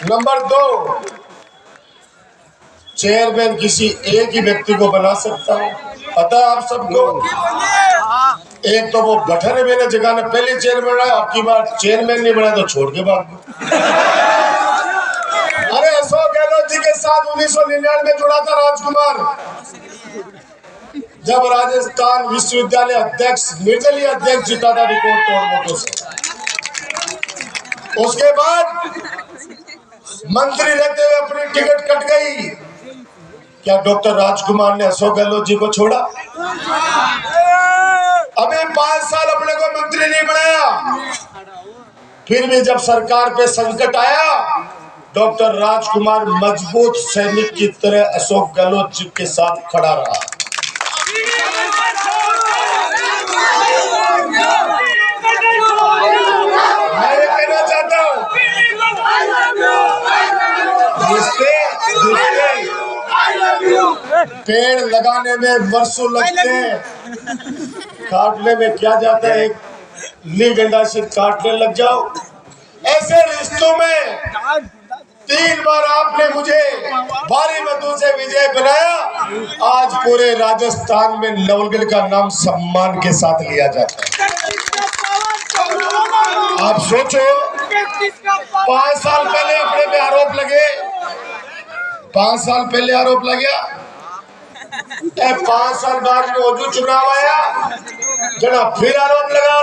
Number दो, chairman किसी एक ही व्यक्ति को बना सकता हूँ, पता है आप सबको। एक तो वो गठन है, मेरे जगह ने पहले चेयरमैन बनाया, आपकी बार चेयरमैन नहीं बनाया तो छोड़ के भाग गए। अरे अशोक गहलोत जी के साथ 1999 में जुड़ा था राजकुमार, जब राजस्थान विश्वविद्यालय अध्यक्ष निर्दलीय अध्यक्ष जीता था रिकॉर्ड तोड़ वोटों से। उसके बाद मंत्री रहते हुए अपनी टिकट कट गई। क्या डॉक्टर राजकुमार ने अशोक गहलोत जी को छोड़ा? अभी 5 साल अपने को मंत्री नहीं बनाया, फिर भी जब सरकार पे संकट आया, डॉक्टर राजकुमार मजबूत सैनिक की तरह अशोक गहलोत जी के साथ खड़ा रहा। मैं ये कहना चाहता हूँ, पेड़ लगाने में वर्षों लगते हैं, काटने में क्या जाता है, एक ली डंडा से काटने लग जाओ। ऐसे रिश्तों में 3 बार आपने मुझे भारी मतों से विजय बनाया। आज पूरे राजस्थान में नवलगढ़ का नाम सम्मान के साथ लिया जाता है। आप सोचो, 5 साल पहले अपने पे आरोप लगे, 5 साल पहले आरोप लगा, 5 साल बाद मौजूद चुनाव आया, जना फिर आरोप लगा।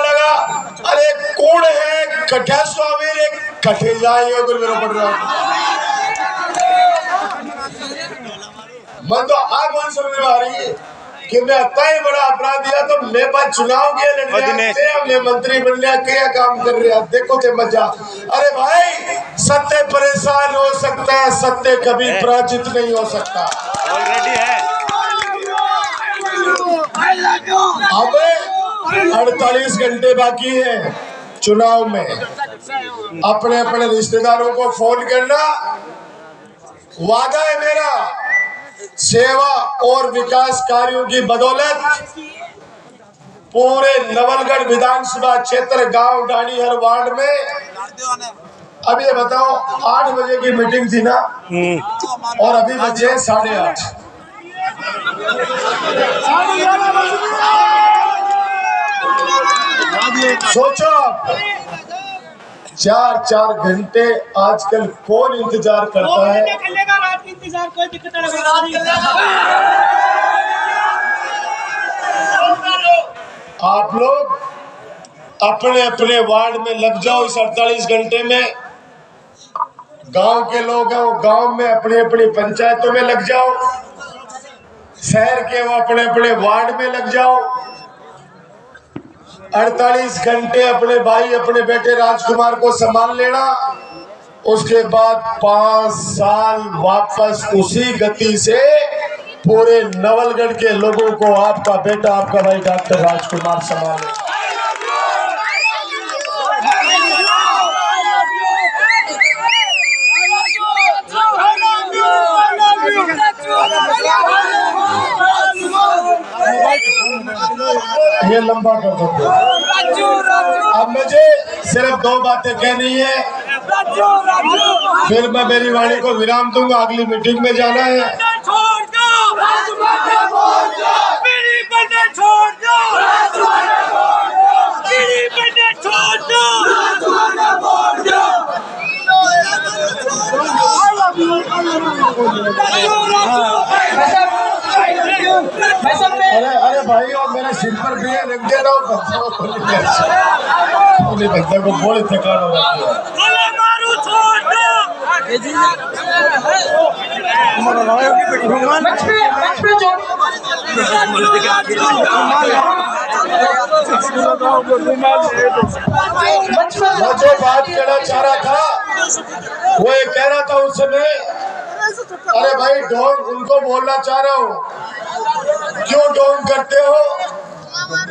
अरे कौन है कठे स्वामी, कठे जाए पड़ रहा। मन तो आग मन समझ में आ रही है कि मैं इतना ही बड़ा अपराध दिया तो मेरे पास चुनाव के हमने मंत्री बन लिया, क्या काम कर रहे हैं, देखो ते मजा। अरे भाई, सत्य परेशान हो सकता है, सत्य कभी पराजित नहीं हो सकता। ऑलरेडी है। अब 48 घंटे बाकी है चुनाव में। अपने अपने रिश्तेदारों को फोन करना, वादा है मेरा, सेवा और विकास कार्यों की बदौलत पूरे नवलगढ़ विधानसभा क्षेत्र गांव डाणी हर वार्ड में। अब ये बताओ, 8 बजे की मीटिंग थी ना, और अभी बजे 8:30। सोचो, 4-4 घंटे आजकल कौन इंतजार करता है? रात की इंतजार कोई दिक्कत नहीं। आप लोग अपने अपने वार्ड में लग जाओ इस 48 घंटे में। गांव के लोग हैं वो गांव में अपनी अपनी पंचायतों में लग जाओ, शहर के वो अपने अपने वार्ड में लग जाओ। 48 घंटे अपने भाई अपने बेटे राजकुमार को संभाल लेना। उसके बाद 5 साल वापस उसी गति से पूरे नवलगढ़ के लोगों को आपका बेटा आपका भाई डॉक्टर राजकुमार संभाले। ये लंबा कर दो। अब मुझे सिर्फ 2 बातें कहनी है, फिर मैं मेरी वाणी को विराम दूंगा, अगली मीटिंग में जाना है। अरे भाई, और मेरे सिर पर भी रख दे रहा हूँ, बच्चा को बड़ी थकान हो रही है। मैं जो बात कहना चाह रहा था वो ये कह रहा था उस समय, अरे भाई ढोंग उनको बोलना चाह रहा हूँ, क्यों ढोंग करते हो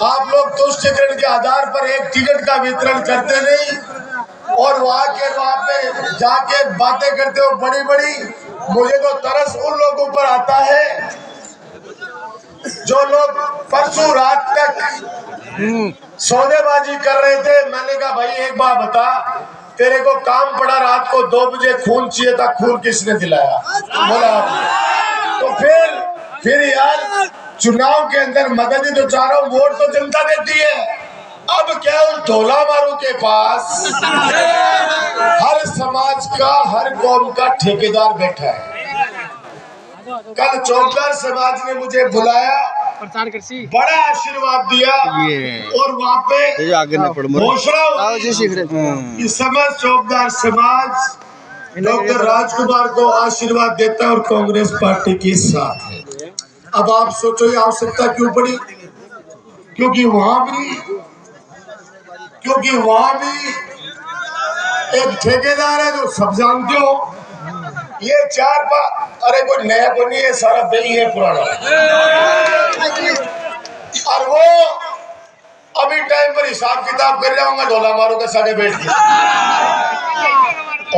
आप लोग? तुष्टिकरण के आधार पर एक टिकट का वितरण करते नहीं और वहाँ पे जाके बातें करते हो बड़ी बड़ी। मुझे तो तरस उन लोगों पर आता है जो लोग परसों रात तक सौदेबाजी कर रहे थे। मैंने कहा भाई एक बात बता, तेरे को काम पड़ा, रात को 2 बजे खून चाहिए था, खून किसने दिलाया? बोला आपने। तो फिर यार चुनाव के अंदर मदद ही तो चाह रहा हूँ, वोट तो जनता देती है। अब क्या उन ढोला मारू के पास हर समाज का, हर कौम का ठेकेदार बैठा है। कल चौकीदार समाज ने मुझे बुलाया, बड़ा आशीर्वाद दिया और वहाँ पे घोषणा हुई, समझ चौकीदार समाज डॉक्टर राजकुमार को आशीर्वाद देता है और कांग्रेस पार्टी के साथ है। अब आप सोचो ये आवश्यकता क्यों पड़ी? क्योंकि वहां भी एक ठेकेदार है जो सब जानते हो। ये अरे कोई नया को नहीं है, सारा बिल है पुराना। और वो अभी टाइम पर हिसाब किताब कर रहा हूँ ढोला मारो के सारे बैठ के।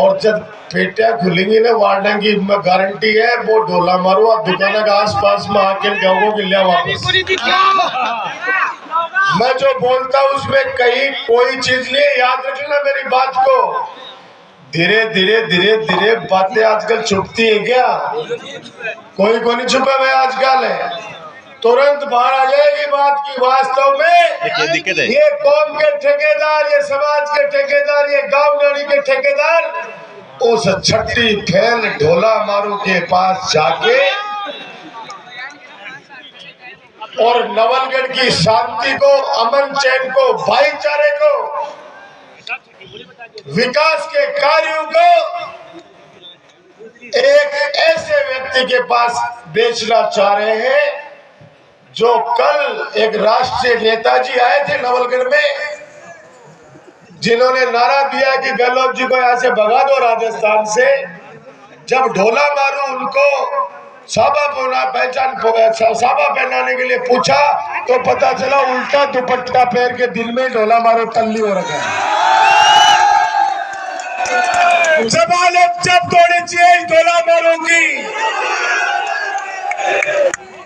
और जब पेटियां खुलेंगी ना वार्डन की, मैं गारंटी है वो ढोला मारो और दुकान के आस पास में आके गाँव को लिया वापस। मैं जो बोलता हूँ उसमें कहीं कोई चीज नहीं, याद रखना मेरी बात को। धीरे धीरे बातें आजकल छुपती है क्या? कोई को नहीं छुपा हुआ आजकल है, तुरंत बाहर आ जाएगी बात की। वास्तव में ये कौम के ठेकेदार, ये समाज के ठेकेदार, ये गांव गाड़ी के ठेकेदार उस छठी फैल ढोला मारू के पास जाके और नवलगढ़ की शांति को, अमन चैन को, भाईचारे को, विकास के कार्यों को एक ऐसे व्यक्ति के पास बेचना चाह रहे हैं जो कल एक राष्ट्रीय नेताजी आए थे नवलगढ़ में, जिन्होंने नारा दिया कि गहलोत जी को यहाँ से भगा दो राजस्थान से। जब ढोला मारू उनको साबा पहनाने के लिए पूछा तो पता चला उल्टा दुपट्टा पहन के दिल में ढोला मारो टल्ली हो रखा है। जब तोड़ी चाहिए ढोला मारो की।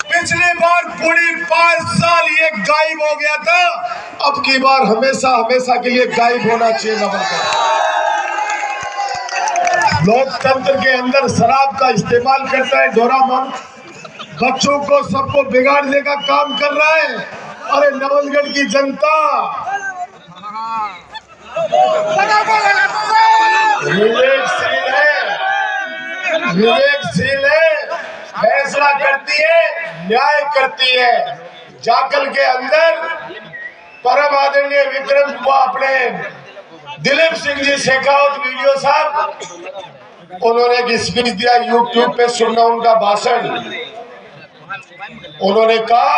पिछली बार पूरी 5 साल ये गायब हो गया था, अब की बार हमेशा के लिए गायब होना चाहिए नवलगढ़। लोकतंत्र के अंदर शराब का इस्तेमाल करता है ढोला मारू, बच्चों को सबको बिगाड़ने का काम कर रहा है। अरे नवलगढ़ की जनता विवेकशील है, फैसला करती है, न्याय करती है। जाकल के अंदर परम आदरणीय विक्रम अपने दिलीप सिंह जी शेखावत वीडियो साहब, उन्होंने एक स्पीच दिया, यूट्यूब पे सुनना उनका भाषण। उन्होंने कहा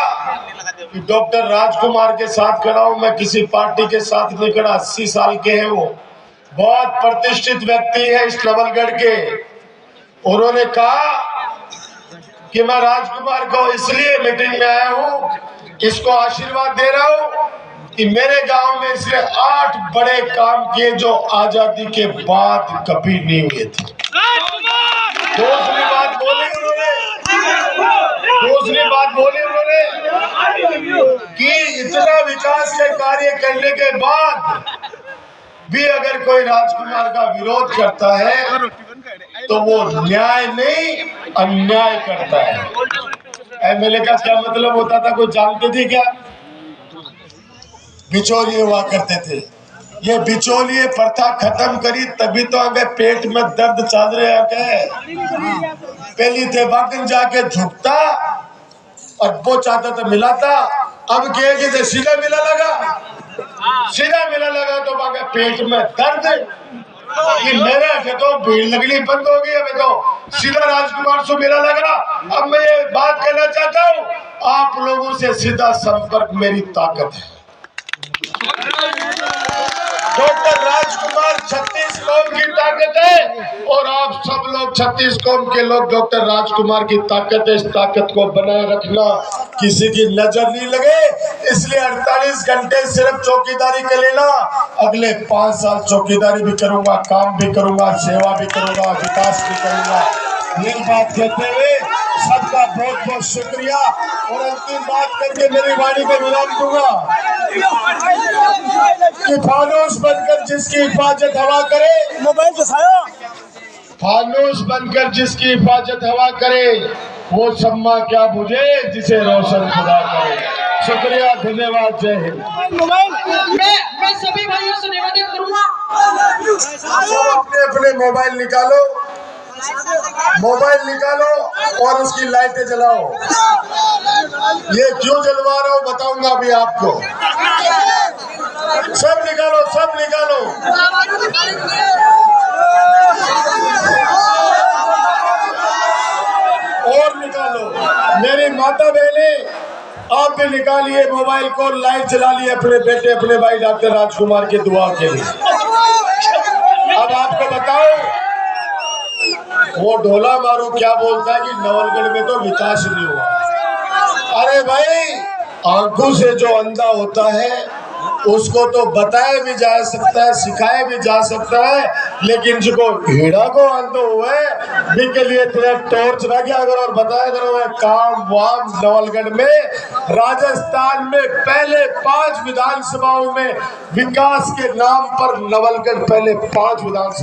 कि डॉक्टर राजकुमार के साथ खड़ा हूं, मैं किसी पार्टी के साथ नहीं खड़ा। 80 साल के हैं वो, बहुत प्रतिष्ठित व्यक्ति है इस नवलगढ़ के। उन्होंने कहा कि मैं राजकुमार को इसलिए मीटिंग में आया हूं, इसको आशीर्वाद दे रहा हूं कि मेरे गांव में इसने 8 बड़े काम किए जो आजादी के बाद कभी नहीं हुए थे। दूसरी बात बोली उन्होंने कि इतना विकास के कार्य करने के बाद भी अगर कोई राजकुमार का विरोध करता है तो वो न्याय नहीं अन्याय करता है। एमएलए का क्या मतलब होता था, कोई जानते थे क्या? बिचौलिए हुआ करते थे। ये बिचौलिए प्रथा खत्म करी तभी तो आगे पेट में दर्द चल रहे हैं। पहली थे बागन जाके झुकता और वो चाहता तो मिलाता, अब कहेगी सीधा मिला लगा तो बागे पेट में दर्द कि मेरे से तो भीड़ लगनी बंद हो गई। अभी तो सीधा राजकुमार से मेला लगा। अब मैं ये बात कहना चाहता हूँ, आप लोगों से सीधा संपर्क मेरी ताकत है। डॉक्टर राजकुमार 36 कौम की ताकत है और आप सब लोग 36 कौम के लोग डॉक्टर राजकुमार की ताकत है। इस ताकत को बनाए रखना, किसी की नजर नहीं लगे, इसलिए 48 घंटे सिर्फ चौकीदारी कर लेना। अगले 5 साल चौकीदारी भी करूंगा, काम भी करूंगा, सेवा भी करूंगा, विकास भी करूंगा। ये बात कहते हुए सबका बहुत बहुत शुक्रिया और अंतिम बात करके मेरी वाणी को विराम दूंगा। कि फानूस बनकर जिसकी हिफाजत हवा करे, मोबाइल दिखाओ। फानूस बनकर जिसकी हिफाजत हवा करे, वो शम्मा क्या बुझे जिसे रोशन खुदा करे। शुक्रिया, धन्यवाद, जय हिंद। मैं सभी भाइयों से निवेदन करूंगा, सब अपने अपने मोबाइल निकालो, मोबाइल निकालो और उसकी लाइटें जलाओ। ये क्यों जलवा रहा हूं बताऊंगा अभी आपको। सब निकालो, सब निकालो। और निकालो। मेरी माता बहने, आप भी निकालिए मोबाइल को, लाइट जला लिए अपने बेटे, अपने भाई डॉक्टर राजकुमार के दुआ के लिए। अब आपको बताओ, वो ढोला मारू क्या बोलता है कि नवलगढ़ में तो विकास नहीं हुआ। अरे भाई, आंखों से जो अंधा होता है उसको तो बताया भी जा सकता है, सिखाया भी जा सकता है, लेकिन जिसको हीड़ा को अंधो हुआ है भी के लिए तेरा टॉर्च रह गया अगर और बताया करो काम वाम। नवलगढ़ में राजस्थान में पहले 5 विधानसभाओं में विकास के नाम पर नवलगढ़ पहले 5 विधानसभा